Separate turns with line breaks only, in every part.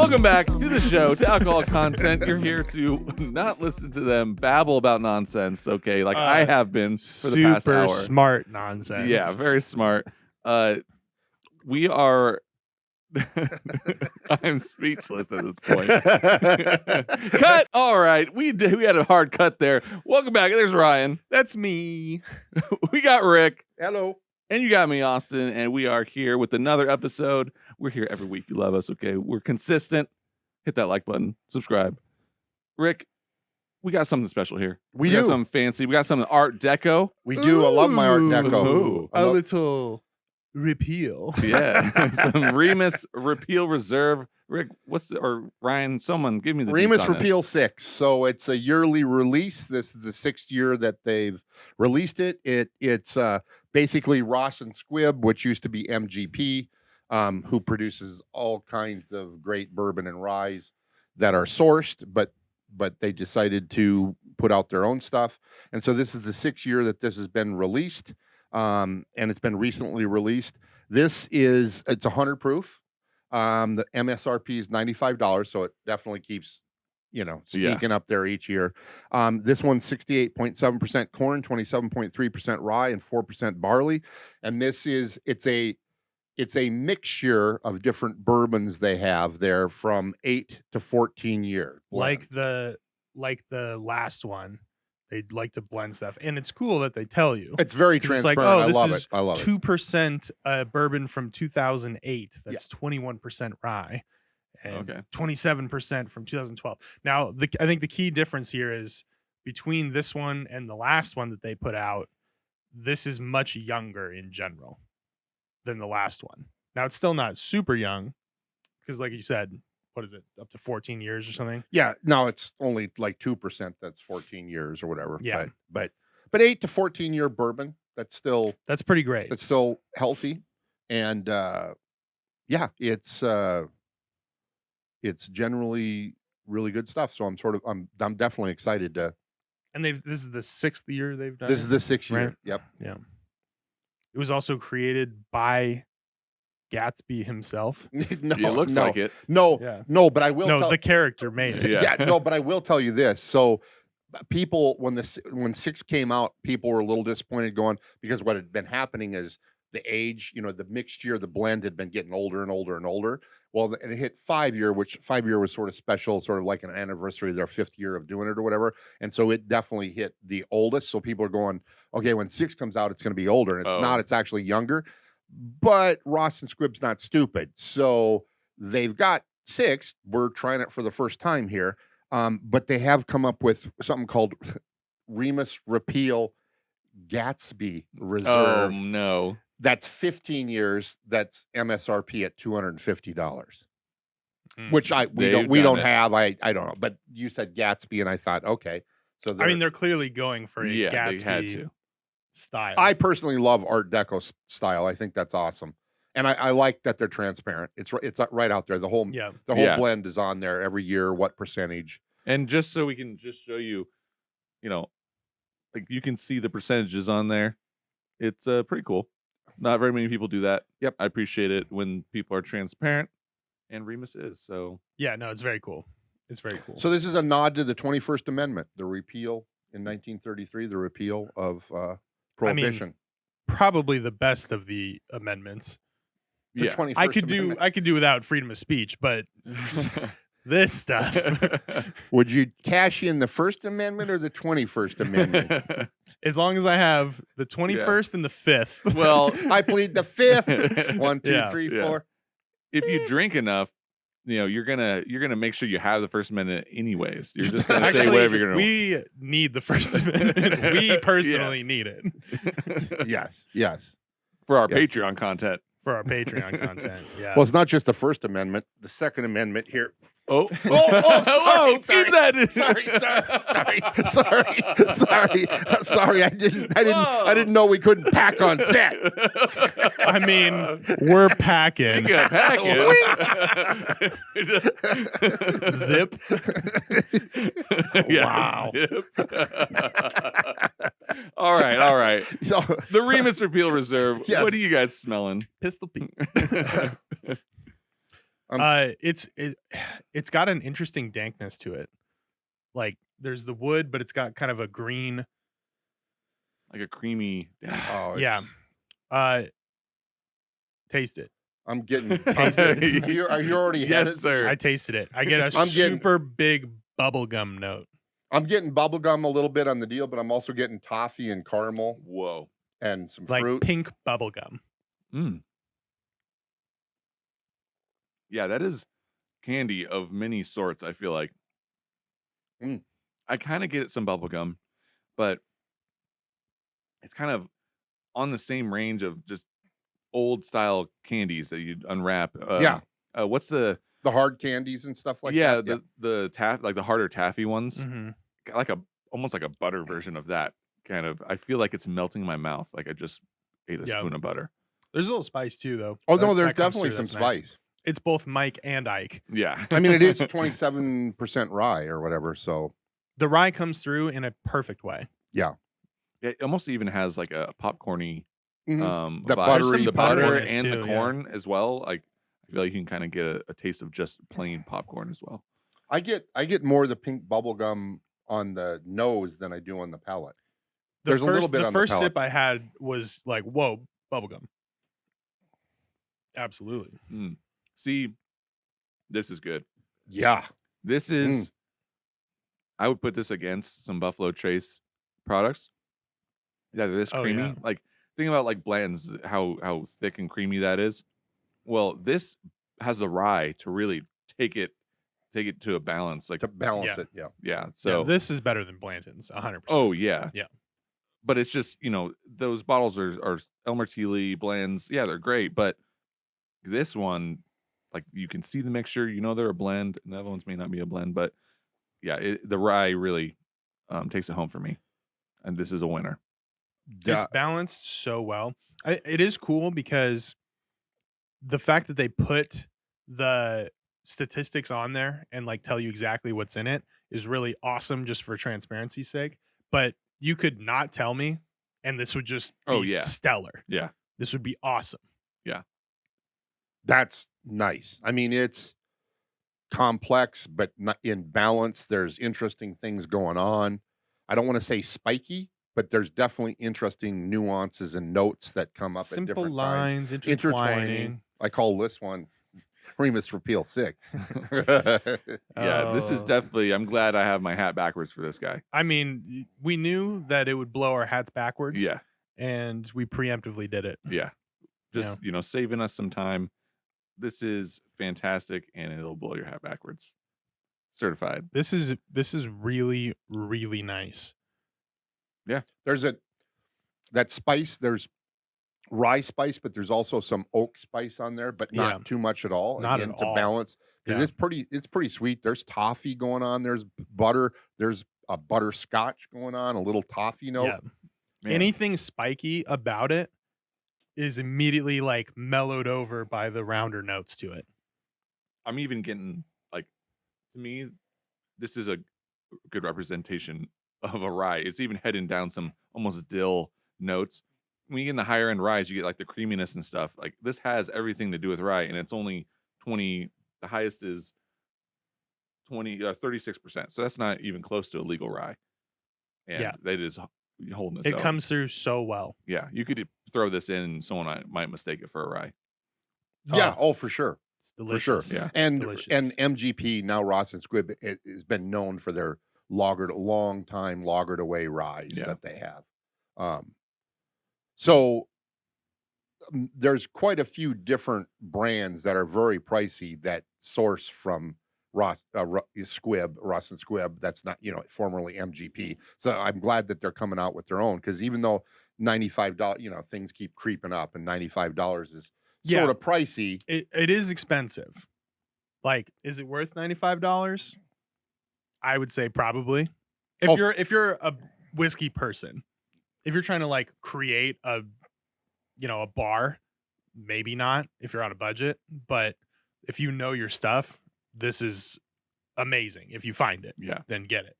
Welcome back to the show, to Alcohol Content. You're here to not listen to them babble about nonsense, okay? Like I have been for the past hour.
Super smart nonsense.
Yeah, very smart. We are... I'm speechless at this point. Cut! All right, we had a hard cut there. Welcome back. There's Ryan.
That's me.
We got Rick.
Hello.
And you got me, Austin, and we are here with another episode. We're here every week. You love us, okay? We're consistent. Hit that like button. Subscribe. Rick, we got something special here. We got something fancy. We got something Art Deco.
We do. I love my Art Deco.
Ooh.
A little repeal.
Yeah. Some Remus Repeal Reserve. Rick, Ryan, someone give me the
Remus
deets on
Repeal VI. So it's a yearly release. This is the 6th year that they've released it. It's basically Ross and Squibb, which used to be MGP, who produces all kinds of great bourbon and ryes that are sourced, but they decided to put out their own stuff. And so this is the 6th year that this has been released, and it's been recently released. It's 100 proof. The MSRP is $95, so it definitely keeps, sneaking up there each year. This one's 68.7% corn, 27.3% rye, and 4% barley. And it's a mixture of different bourbons they have there from 8 to 14 years.
Like the last one. They'd like to blend stuff. And it's cool that they tell you.
It's very transparent.
Like,
I love it. I love
2% bourbon from 2008. That's 21% rye. And 27% from 2012. Now, I think the key difference here is between this one and the last one that they put out, this is much younger in general than the last one. Now, it's still not super young because, like you said, what is it, up to 14 years or something?
Yeah, no, it's only like 2%. That's 14 years or whatever.
Yeah,
but 8 to 14 year bourbon. That's
pretty great.
It's still healthy, and it's generally really good stuff. So I'm definitely excited to.
And this is the 6th year they've done.
This is the 6th year.
Right?
Yep.
Yeah. It was also created by Gatsby himself.
No, it looks like it.
No, but I will.
No, the character made it.
Yeah, but I will tell you this. So, people, when 6 came out, people were a little disappointed, because what had been happening is the age, the mixture, the blend had been getting older and older and older. Well, and it hit 5 year, which 5 year was sort of special, sort of like an anniversary of their 5th year of doing it or whatever. And so it definitely hit the oldest. So people are going, okay, when 6 comes out, it's going to be older, and it's not. It's actually younger. But Ross and Squibb's not stupid. So they've got 6. We're trying it for the first time here. But they have come up with something called Remus Repeal Gatsby Reserve.
Oh, no.
That's 15 years. That's MSRP at $250. Which we don't have. I don't know. But you said Gatsby, and I thought, okay. So
they're clearly going for a Gatsby
they had to.
style.
I personally love Art Deco style. I think that's awesome, and I like that they're transparent. It's right out there. The whole blend is on there every year. What percentage?
And just so we can just show you, like you can see the percentages on there. It's pretty cool. Not very many people do that.
Yep,
I appreciate it when people are transparent, and Remus is. So
yeah, no, it's very cool. It's very cool.
So this is a nod to the 21st Amendment, the repeal in 1933, the repeal of prohibition.
Probably the best of the amendments.
The 21st
I could do without freedom of speech, but this stuff.
Would you cash in the First Amendment or the 21st Amendment?
As long as I have the 21st and the 5th.
Well,
I plead the 5th. 1, 2, 3, 4.
If you drink enough, you're gonna make sure you have the First Amendment anyways. You're just gonna say whatever you're gonna.
We need the First Amendment. We personally need it.
Yes.
For our Patreon content.
For our Patreon content. Yeah.
Well, it's not just the First Amendment. The Second Amendment here.
Oh,
sorry,
keep that in.
Sorry. I didn't know we couldn't pack on set.
I mean, we're packing. Zip.
Wow. Zip. All right. So, the Remus Repeal Reserve. Yes. What are you guys smelling?
Pistol Pete. It's got an interesting dankness to it. Like there's the wood, but it's got kind of a green,
like a creamy.
yeah. Taste it.
I'm getting
Taste it.
Are you already had
Yes,
it?
sir.
I tasted it. I get a
I'm getting-
super big bubblegum note.
I'm getting bubblegum a little bit on the deal, but I'm also getting toffee and caramel
Whoa.
and some
Like
fruit.
pink bubblegum.
Yeah, that is candy of many sorts, I feel like. I kind of get some bubblegum, but it's kind of on the same range of just old style candies that you'd unwrap. What's the
hard candies and stuff like
yeah,
that?
the taff, like the harder taffy ones,
Mhm.
like almost like a butter version of that kind of. I feel like it's melting in my mouth, like I just ate a spoon of butter.
There's a little spice too, though.
Oh no, there's
that comes
definitely
through.
some
That's nice.
spice.
It's both Mike and Ike.
Yeah,
I mean, it is 27% rye or whatever. So
The rye comes through in a perfect way.
Yeah, it almost even has like a popcorny
the
vibe.
buttery
the butter
popcorniness
and
too,
the
yeah.
corn as well. Like I feel like you can kind of get a taste of just plain popcorn as well.
I get more of the pink bubblegum on the nose than I do on the palate. There's a little bit
the
on the
first
palate.
sip I had was like, whoa, bubblegum. Absolutely.
See, this is good.
Yeah.
This is, I would put this against some Buffalo Trace products that are this creamy.
yeah.
Like, think about like Blanton's, how thick and creamy that is. Well, this has the rye to really take it to a balance. Like
To balance it, yeah.
yeah. So
this is better than Blanton's, 100%.
oh yeah,
Yeah.
But it's just those bottles are Elmer Teely blends. Yeah, they're great, but this one, like you can see the mixture. They're a blend, and the other ones may not be a blend, but yeah, the rye really takes it home for me, and this is a winner.
It's balanced so well. It is cool because the fact that they put the statistics on there and like tell you exactly what's in it is really awesome just for transparency's sake. But you could not tell me, and this would just be stellar.
Yeah.
This would be awesome.
Yeah.
That's nice. I mean, it's complex, but not in balance. There's interesting things going on. I don't want to say spiky, but there's definitely interesting nuances and notes that come up at
Simple
different
lines,
times.
intertwining.
I call this one Remus Repeal VI.
Yeah, this is definitely. I'm glad I have my hat backwards for this guy.
I mean, we knew that it would blow our hats backwards.
Yeah,
and we preemptively did it.
Yeah, just saving us some time. This is fantastic, and it'll blow your hat backwards. Certified.
This is really, really nice.
Yeah,
there's that spice. There's rye spice, but there's also some oak spice on there, but not too much at all.
Not
Again,
at
to
all.
balance, because it's pretty sweet. There's toffee going on. There's butter. There's a butterscotch going on. A little toffee note.
Yeah. Anything spiky about it is immediately like mellowed over by the rounder notes to it.
I'm even getting like, to me, this is a good representation of a rye. It's even heading down some almost dill notes. When you get in the higher end ryes, you get like the creaminess and stuff. Like this has everything to do with rye, and it's only 20. The highest is 36%. So that's not even close to a legal rye. And that is holding
it comes through so well.
Yeah, you could throw this in, and someone might mistake it for a rye.
Yeah, for sure.
It's delicious.
For sure.
Yeah.
And
delicious.
MGP, now Ross and Squibb, has been known for their long time lagered away ryes that they have. So there's quite a few different brands that are very pricey that source from Ross and Squibb. That's not, formerly MGP. So I'm glad that they're coming out with their own, because even though $95, things keep creeping up, and $95 is sort of pricey.
It is expensive. Like, is it worth $95? I would say probably. If you're a whiskey person, if you're trying to like create a bar, maybe not if you're on a budget, but if you know your stuff, this is amazing. If you find it, then get it.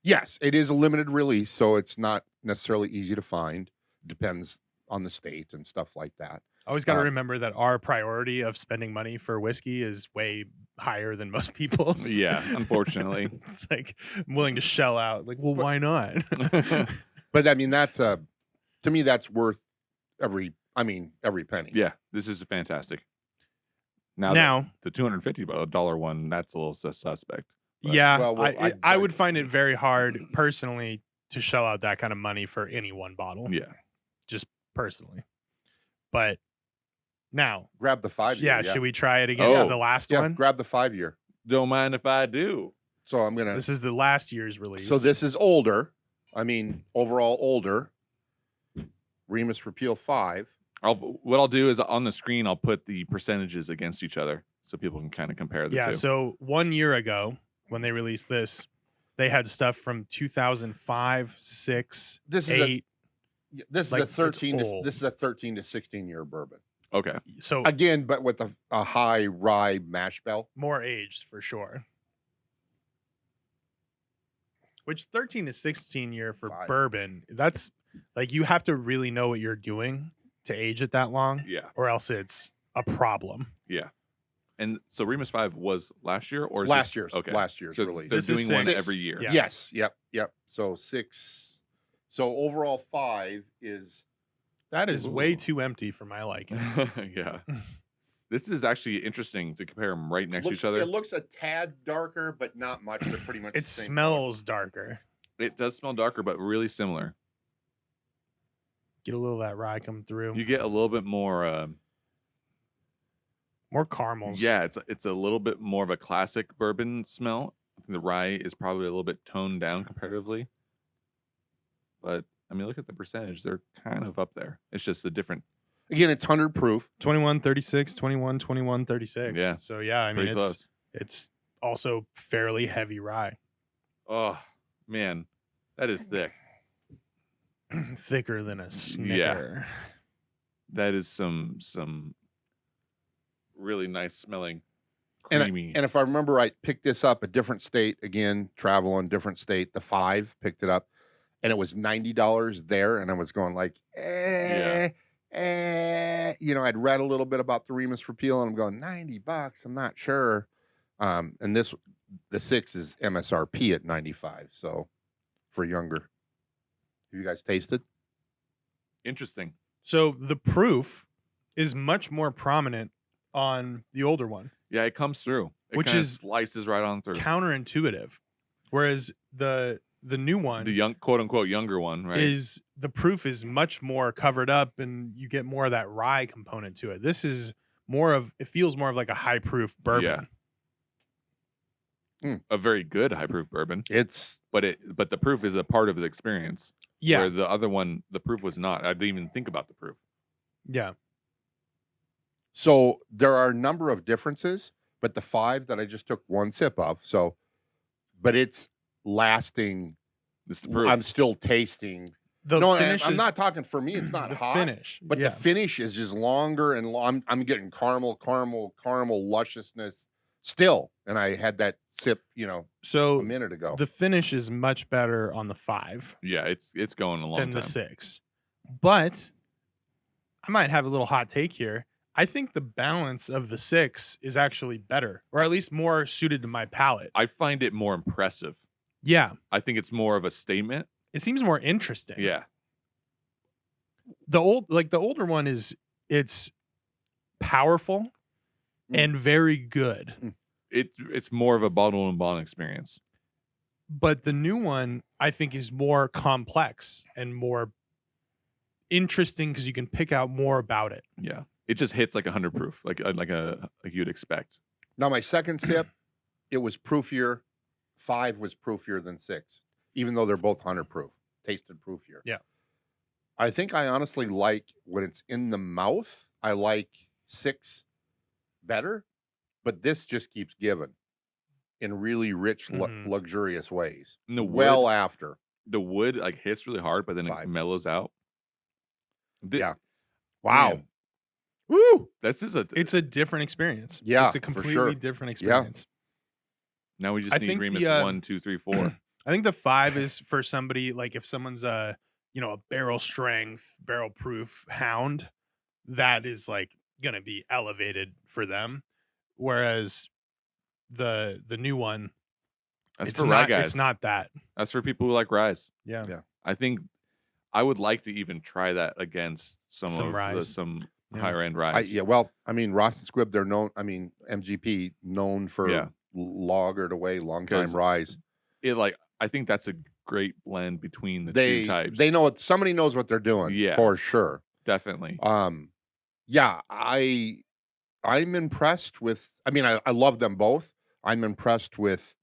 Yes, it is a limited release, so it's not necessarily easy to find. Depends on the state and stuff like that.
Always got to remember that our priority of spending money for whiskey is way higher than most people's.
Yeah, unfortunately.
It's like I'm willing to shell out. Like, well, why not?
But I mean, to me, that's worth every penny.
Yeah, this is fantastic. Now the $250 one, that's a little suspect.
But, yeah, I would find it very hard personally to shell out that kind of money for any one bottle.
Yeah,
just personally. But now
grab the 5 year.
Yeah, should we try it against the last one?
Grab the 5 year.
Don't mind if I do.
So I'm gonna.
This is the last year's release.
So this is older. I mean, overall older. Remus Repeal V.
What I'll do is on the screen I'll put the percentages against each other so people can kind of compare the two.
Yeah. So 1 year ago when they released this, they had stuff from 2005, 6,
this
8.
This is a 13. This is a 13 to 16 year bourbon.
Okay.
So
again, but with a high rye mash bill.
More aged for sure. Which 13 to 16 year for bourbon, that's like you have to really know what you're doing to age it that long.
Yeah.
Or else it's a problem.
Yeah. And so Remus 5 was last year or
last year's
so
release.
They're doing one every year.
Yeah. Yes. Yep. So 6. So overall 5 is.
That is way too empty for my liking.
Yeah. This is actually interesting to compare them right next to each other.
It looks a tad darker, but not much. They're pretty much.
It smells darker.
It does smell darker, but really similar.
Get a little of that rye come through.
You get a little bit more.
More caramels.
Yeah, it's a little bit more of a classic bourbon smell. I think the rye is probably a little bit toned down comparatively. But I mean, look at the percentage; they're kind of up there. It's just a different.
Again, it's 100 proof.
21, 36, 21, 21, 36.
Yeah.
So yeah, I mean,
close.
It's also fairly heavy rye.
Oh man, that is thick.
Thicker than a Snicker.
Yeah. That is some really nice smelling, creamy.
And if I remember right, picked this up a different state again, travel in different state. The 5 picked it up, and it was $90 there, and I was going like, I'd read a little bit about the Remus Repeal, and I'm going $90. I'm not sure. And the 6 is MSRP at $95. So for younger, have you guys tasted?
Interesting.
So the proof is much more prominent on the older one.
Yeah, it comes through.
Which is
slices right on through.
Counterintuitive. Whereas the new one,
the young quote unquote younger one, right?
Is the proof is much more covered up and you get more of that rye component to it. This is it feels more of like a high proof bourbon.
Yeah. A very good high proof bourbon. But the proof is a part of the experience.
Yeah.
Where the other one, the proof was not. I didn't even think about the proof.
Yeah.
So there are a number of differences, but the 5 that I just took one sip of, but it's lasting.
This is the proof.
I'm still tasting. I'm not talking for me. It's not hot.
Finish,
but the finish is just longer and I'm getting caramel lusciousness still. And I had that sip, a minute ago.
The finish is much better on the 5.
Yeah, it's going a long time.
Than the 6. But I might have a little hot take here. I think the balance of the 6 is actually better, or at least more suited to my palate.
I find it more impressive.
Yeah.
I think it's more of a statement.
It seems more interesting.
Yeah.
The older one it's powerful and very good.
It's more of a bottle and bond experience.
But the new one, I think, is more complex and more interesting because you can pick out more about it.
Yeah. It just hits like 100 proof, like you'd expect.
Now my second sip, it was proofier. 5 was proofier than 6, even though they're both 100 proof. Tasted proofier.
Yeah.
I think I honestly like when it's in the mouth. I like 6 better, but this just keeps giving in really rich, luxurious ways.
And
After
the wood like hits really hard, but then it mellows out.
Yeah. Wow.
Man.
Woo!
It's a different experience.
Yeah,
it's a completely different experience.
Yeah. Now we just need Remus 1, 2, 3, 4.
I think the 5 is for somebody like if someone's a barrel strength, barrel proof hound, that is like gonna be elevated for them. Whereas the new one,
That's
it's
for
not
rye guys.
it's not that.
That's for people who like ryes.
Yeah.
Yeah.
I think I would like to even try that against some
ryes. Yeah.
higher end ryes.
Well, I mean, Ross and Squibb, they're known. I mean, MGP known for lagered away, long time ryes.
I think that's a great blend between the two types.
They know what somebody knows what they're doing.
Yeah,
for sure.
Definitely.
Yeah, I'm impressed with. I mean, I love them both. I'm impressed with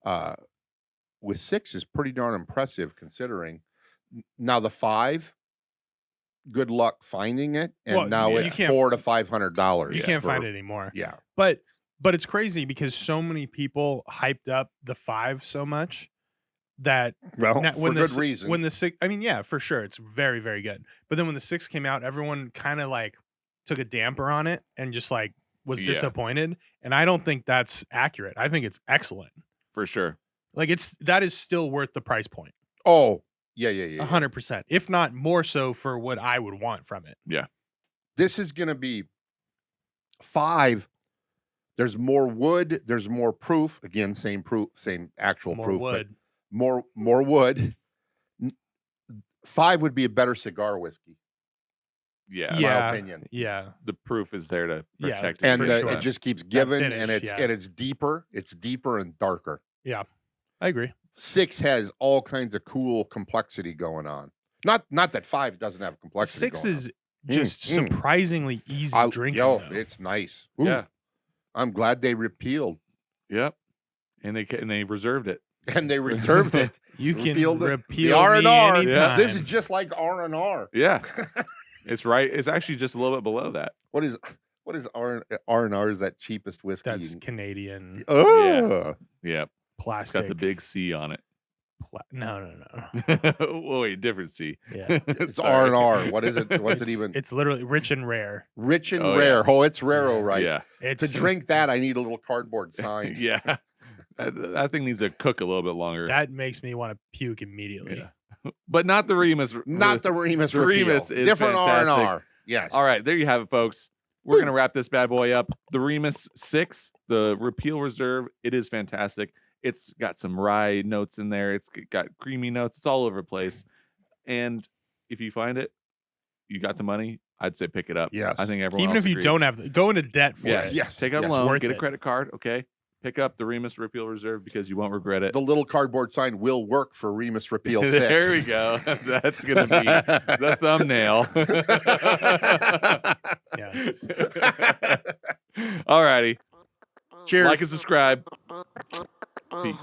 6 is pretty darn impressive considering. Now the 5, good luck finding it, and now it's $400 to $500.
You can't find it anymore.
Yeah,
but it's crazy because so many people hyped up the 5 so much that
for good reason.
When the 6, I mean, yeah, for sure, it's very, very good. But then when the 6 came out, everyone kind of like took a damper on it and just like was disappointed. And I don't think that's accurate. I think it's excellent
for sure.
Like that is still worth the price point.
Oh, yeah.
100%, if not more so for what I would want from it.
Yeah.
This is going to be 5. There's more wood. There's more proof. Again, same actual
more
proof.
Wood.
But more wood. 5 would be a better cigar whiskey.
Yeah.
In my opinion.
Yeah.
The proof is there to protect it.
And
sure.
it just keeps giving,
finish,
and it's deeper. It's deeper and darker.
Yeah. I agree.
6 has all kinds of cool complexity going on. Not that 5 doesn't have complexity.
6 is just surprisingly easy drinking.
It's nice.
Ooh. Yeah.
I'm glad they repealed.
Yep. And they reserved it.
And they reserved it.
You can repeal
the R&R.
anytime.
This is just like R&R.
Yeah. It's right. It's actually just a little bit below that.
What is R&R? Is that cheapest whiskey?
That's Canadian.
Oh.
Yeah.
Plastic.
It's got the big C on it.
No.
Oh, wait, different C.
Yeah.
It's R&R. What is it? What's it even?
It's literally rich and rare.
Rich and rare. Yeah. Oh, it's rare, right?
Yeah.
To drink that, I need a little cardboard sign.
Yeah. That thing needs to cook a little bit longer.
That makes me want to puke immediately.
Yeah. But not the Remus.
Not the Remus.
The Remus is
different
fantastic.
R&R. Yes.
All right, there you have it, folks. We're going to wrap this bad boy up. The Remus 6, the Repeal Reserve, it is fantastic. It's got some rye notes in there. It's got creamy notes. It's all over the place. And if you find it, you got the money, I'd say pick it up.
Yes.
I think everyone
Even
else
if you
agrees.
don't have go into debt for it.
Yes.
Take out a loan, get a credit card, okay? Pick up the Remus Repeal Reserve because you won't regret it.
The little cardboard sign will work for Remus Repeal 6.
There we go. That's going to be the thumbnail.
Yeah.
All righty.
Cheers.
Like and subscribe. Peace.